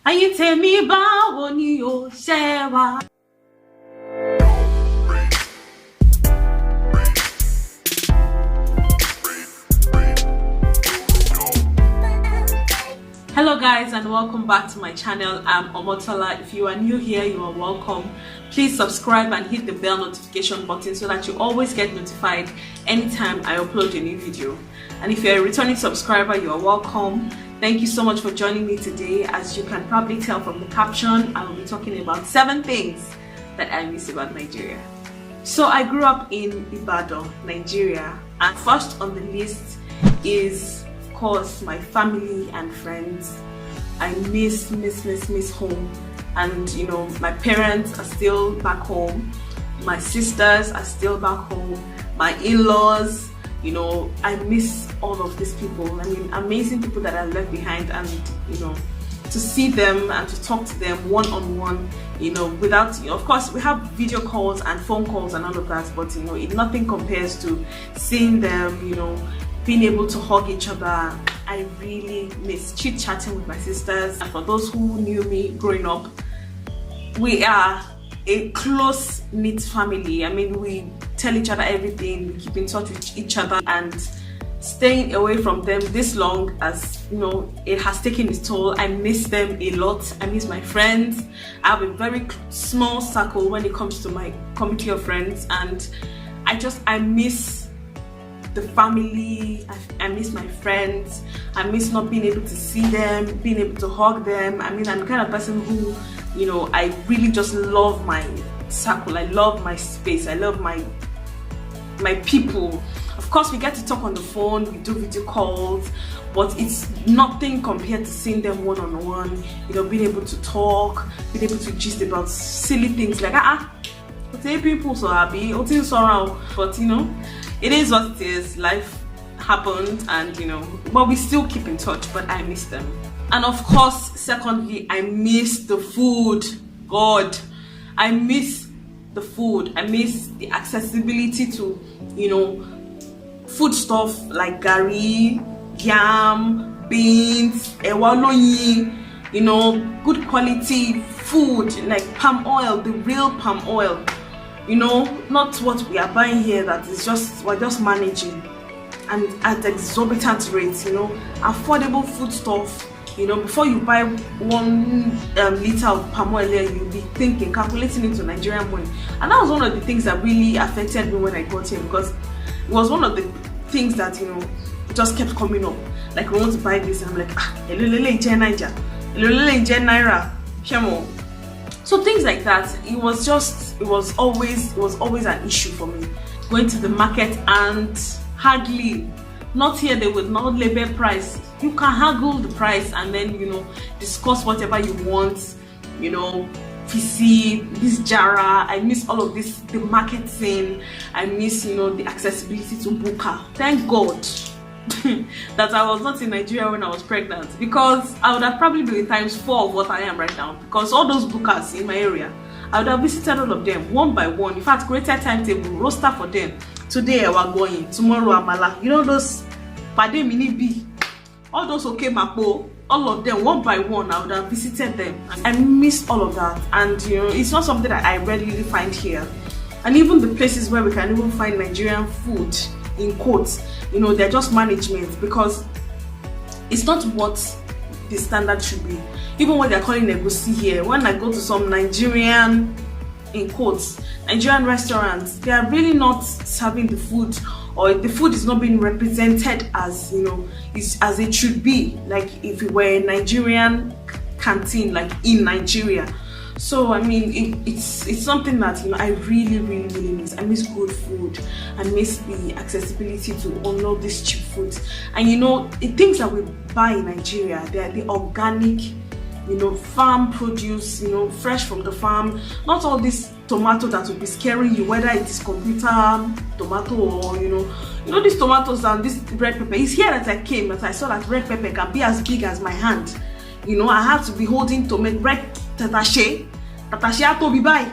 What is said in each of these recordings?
Ayé tèmi báwo ni o ṣe wà? Hello guys, and welcome back to my channel. I'm Tola. If you are new here, you are welcome. Please subscribe and hit the bell notification button so that you always get notified anytime I upload a new video. And if you're a returning subscriber, you are welcome. Thank you so much for joining me today. As you can probably tell from the caption, I will be talking about 7 things that I miss about Nigeria. So I grew up in Ibadan, Nigeria, and first on the list is, of course, my family and friends. I miss home, and you know, my parents are still back home, my sisters are still back home, my in-laws. You know, I miss all of these people. I mean, amazing people that I left behind, and you know, to see them and to talk to them one-on-one, you know, without, you know, of course we have video calls and phone calls and all of that, but you know, nothing compares to seeing them, you know, being able to hug each other. I really miss chit-chatting with my sisters. And for those who knew me growing up, we are a close-knit family. I mean, we tell each other everything, we keep in touch with each other, and staying away from them this long, as you know, it has taken its toll. I miss them a lot. I miss my friends. I have a very small circle when it comes to my community of friends, and I miss the family. I miss my friends. I miss not being able to see them, being able to hug them. I mean, I'm the kind of person who, you know, I really just love my circle. I love my space. I love my people. Of course, we get to talk on the phone, we do video calls, but it's nothing compared to seeing them one-on-one, you know, being able to talk, being able to gist about silly things like, people so happy, but you know, it is what it is. Life happened, and you know, but we still keep in touch. But I miss them. And of course, secondly, I miss the food. God, I miss the food. I miss the accessibility to, you know, food stuff like gari, yam, beans, ewaloyi, you know, good quality food like palm oil, the real palm oil, you know, not what we are buying here that is just, we're just managing, and at exorbitant rates, you know, affordable food stuff. You know, before you buy 1 liter of palm oil, you'll be thinking, calculating into Nigerian money. And that was one of the things that really affected me when I got here, because it was one of the things that, you know, just kept coming up. Like, we want to buy this, and I'm like, so things like that. It was always an issue for me. Going to the market and hardly, not here, they would not label price. You can haggle the price and then, you know, discuss whatever you want, you know, PC, this Jara. I miss all of this, the market scene. I miss, you know, the accessibility to Buka. Thank God that I was not in Nigeria when I was pregnant, because I would have probably been times 4 of what I am right now, because all those Bukas in my area, I would have visited all of them one by one. In fact, created timetable, roster for them. Today I was going, tomorrow Amala. You know those Pade Mini B, all those Mapo, all of them one by one. I would have visited them. I miss all of that, and you know, it's not something that I readily find here. And even the places where we can even find Nigerian food, in quotes, you know, they're just management, because it's not what the standard should be. Even when they're calling egusi here, when I go to some Nigerian, in quotes, Nigerian restaurants, they are really not serving the food, or the food is not being represented as, you know, as it should be, like if it were a Nigerian canteen, like in Nigeria. So I mean, it's something that, you know, I really miss. I miss good food. I miss the accessibility to all these cheap foods. And you know, the things that we buy in Nigeria, they're the organic, you know, farm produce, you know, fresh from the farm. Not all this tomato that will be scaring you, whether it is computer tomato or, you know these tomatoes and this red pepper. It's here that I came, that I saw that red pepper can be as big as my hand. You know, I have to be holding tomato, red tatashe to be by.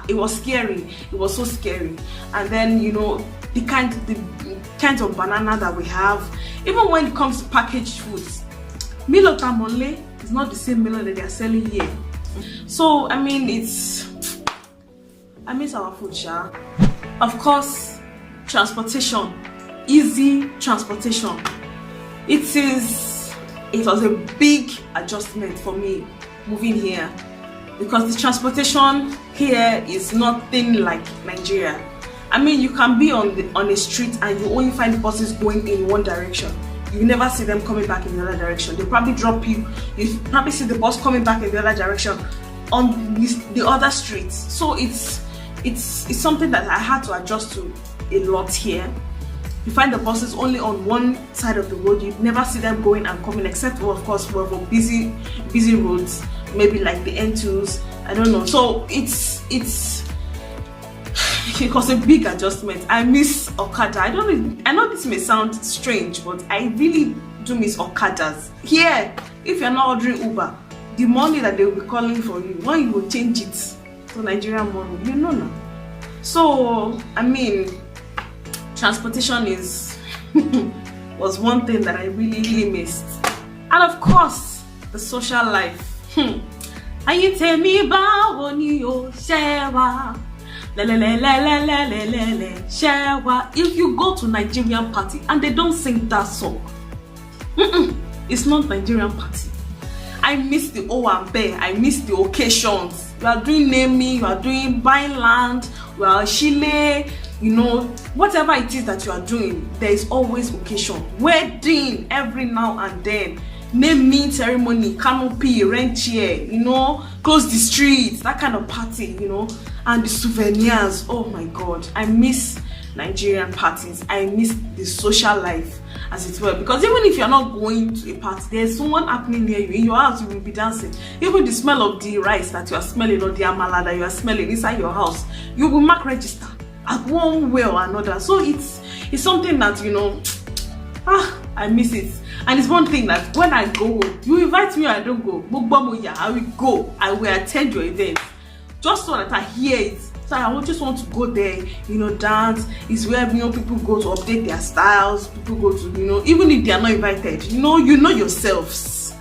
It was scary. It was so scary. And then, you know, the kinds of banana that we have, even when it comes to packaged foods, Milotamole, It's not the same melon that they are selling here. So I mean, I miss our food, sha. Of course, transportation, easy transportation. It was a big adjustment for me moving here, because the transportation here is nothing like Nigeria. I mean, you can be on a street and you only find buses going in one direction. You never see them coming back in the other direction. They probably drop you. You probably see the bus coming back in the other direction on the other streets. So it's something that I had to adjust to a lot here. You find the buses only on one side of the road. You never see them going and coming, except of course for busy roads, maybe like the N2s. I don't know. So it was a big adjustment. I miss Okada. I know this may sound strange, but I really do miss Okadas. Here, if you're not ordering Uber, the money that they will be calling for you, when you will change it to Nigerian money, you know now. So I mean, transportation was one thing that I really missed. And of course, the social life. If you go to Nigerian party and they don't sing that song, it's not Nigerian party. I miss the Owambe, I miss the occasions. You are doing naming, you are doing buying land, you are Chile, you know, whatever it is that you are doing, there is always occasion. Wedding every now and then, naming ceremony, canopy, rent chair, you know, close the streets, that kind of party, you know, and the souvenirs. Oh my God, I miss Nigerian parties. I miss the social life, as it were, because even if you're not going to a party, there's someone happening near you. In your house, you will be dancing. Even the smell of the rice that you are smelling, or the amala that you are smelling inside your house, you will mark register at one way or another. So it's something that, you know, I miss it. And it's one thing that when I go home, you invite me, I don't go. I will go. I will attend your event, just so that I hear it. So I just want to go there, you know, dance. It's where, you know, people go to update their styles. People go to, you know, even if they are not invited, you know yourselves.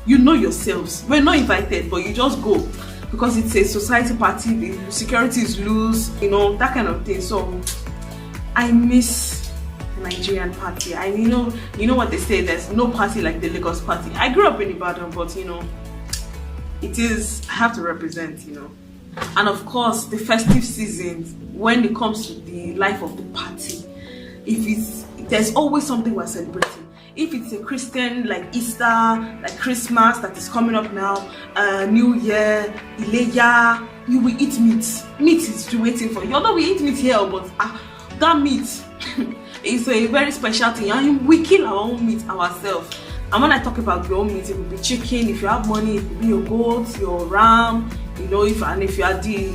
You know yourselves. We're not invited, but you just go because it's a society party. The security is loose, you know, that kind of thing. So I miss Nigerian party. I you know what they say, there's no party like the Lagos party. I grew up in Ibadan, but you know, I have to represent, you know. And of course, the festive seasons, when it comes to the life of the party, there's always something we're celebrating. If it's a Christian, like Easter, like Christmas that is coming up now, New Year, Ileya, you will eat meat. Meat is waiting for you. Although we eat meat here, but that meat is a very special thing, and we kill our own meat ourselves. And when I talk about your own meat, it will be chicken. If you have money, it will be your goat, your ram, you know. If you are the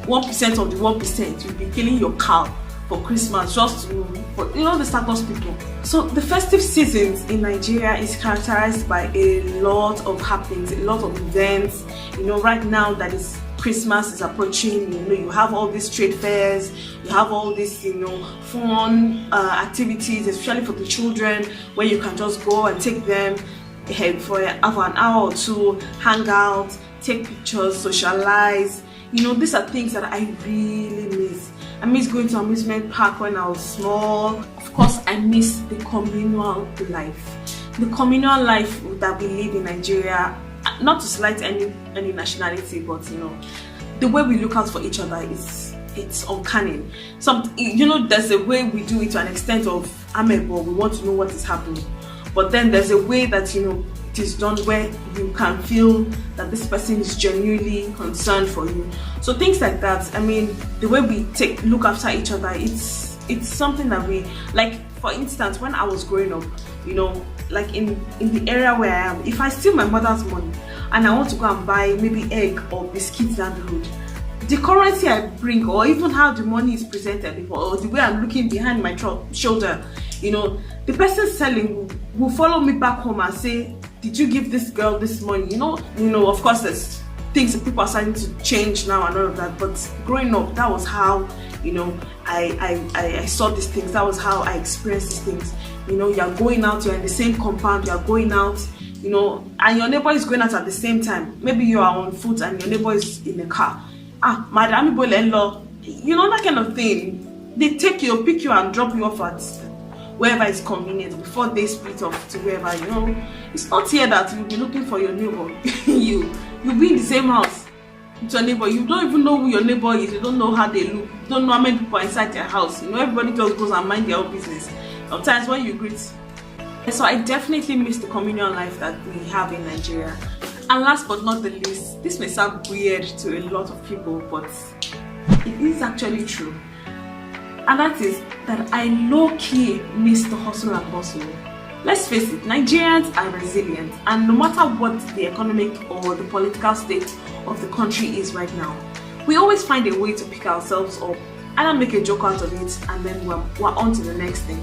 1% of the 1%, you'll be killing your cow for Christmas, just for, you know, the status people. So the festive seasons in Nigeria is characterized by a lot of happenings, a lot of events. You know, right now that is Christmas is approaching, you know, you have all these trade fairs, you have all these, you know, fun activities, especially for the children, where you can just go and take them for an hour or two, hang out, take pictures, socialize. You know, these are things that I really miss. I miss going to amusement park when I was small. Of course, I miss the communal life. The communal life that we live in Nigeria, not to slight any nationality, but you know, the way we look out for each other it's uncanny. You know, there's a way we do it to an extent of amebo, we want to know what is happening. But then there's a way that, you know, it is done where you can feel that this person is genuinely concerned for you. So things like that, I mean, the way we look after each other, it's something that we like. For instance, when I was growing up, you know, like in the area where I am, if I steal my mother's money and I want to go and buy maybe egg or biscuits down the road, the currency I bring, or even how the money is presented, or the way I'm looking behind my shoulder, you know, the person selling will follow me back home and say, did you give this girl this money? You know, of course there's things that people are starting to change now and all of that, but growing up, that was how, you know, I saw these things. That was how I experienced these things. You know, you're going out, you're in the same compound, you're going out, you know, and your neighbor is going out at the same time. Maybe you are on foot and your neighbor is in a car. Madam Ibo, you know, that kind of thing. They take you, pick you and drop you off at wherever is convenient before they split off to wherever, you know. It's not here that you'll be looking for your neighbor. You'll be in the same house with your neighbor. You don't even know who your neighbor is. You don't know how they look. You don't know how many people are inside their house. You know, everybody just goes and mind their own business. Sometimes when you greet. So I definitely miss the communal life that we have in Nigeria. And last but not the least, this may sound weird to a lot of people, but it is actually true. And that is that I low-key miss the hustle and bustle. Let's face it, Nigerians are resilient, and no matter what the economic or the political state of the country is right now, we always find a way to pick ourselves up and make a joke out of it, and then we're on to the next thing.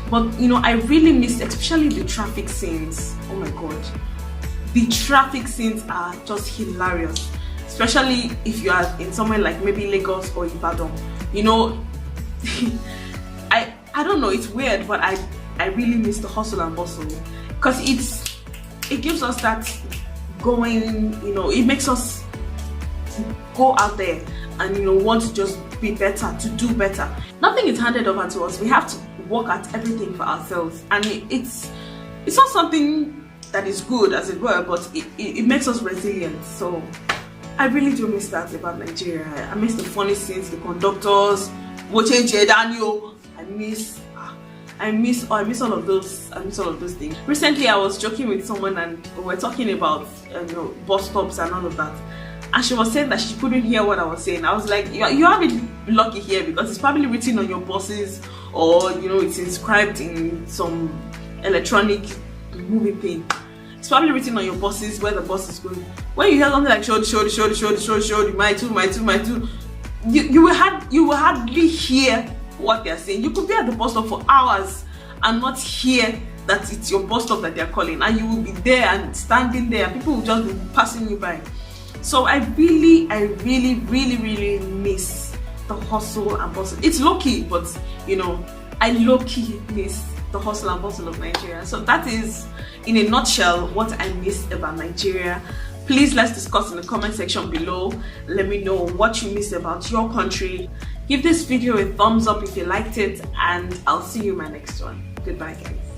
But you know, I really miss especially the traffic scenes. Oh my god, the traffic scenes are just hilarious, especially if you are in somewhere like maybe Lagos or Ibadan. You know, I don't know, it's weird, but I really miss the hustle and bustle, because it gives us that going, you know, it makes us go out there and, you know, want to just be better, to do better. Nothing is handed over to us. We have to work at everything for ourselves, and it's not something that is good, as it were, but it makes us resilient. So I really do miss that about Nigeria. I miss the funny scenes, the conductors, watching Daniel. I miss all of those. I miss all of those things. Recently, I was joking with someone and we were talking about you know, bus stops and all of that. And she was saying that she couldn't hear what I was saying. I was like, you have it lucky here, because it's probably written on your buses, or you know, it's inscribed in some electronic moving thing. It's probably written on your buses where the bus is going. When you hear something like show, my two, you will hardly hear what they're saying. You could be at the bus stop for hours and not hear that it's your bus stop that they're calling, and you will be there and standing there, and people will just be passing you by. So I really miss the hustle and bustle. It's low-key, but you know, I low-key miss the hustle and bustle of Nigeria. So that is, in a nutshell, what I miss about Nigeria. Please, let's discuss in the comment section below. Let me know what you miss about your country. Give this video a thumbs up if you liked it, and I'll see you in my next one. Goodbye, guys.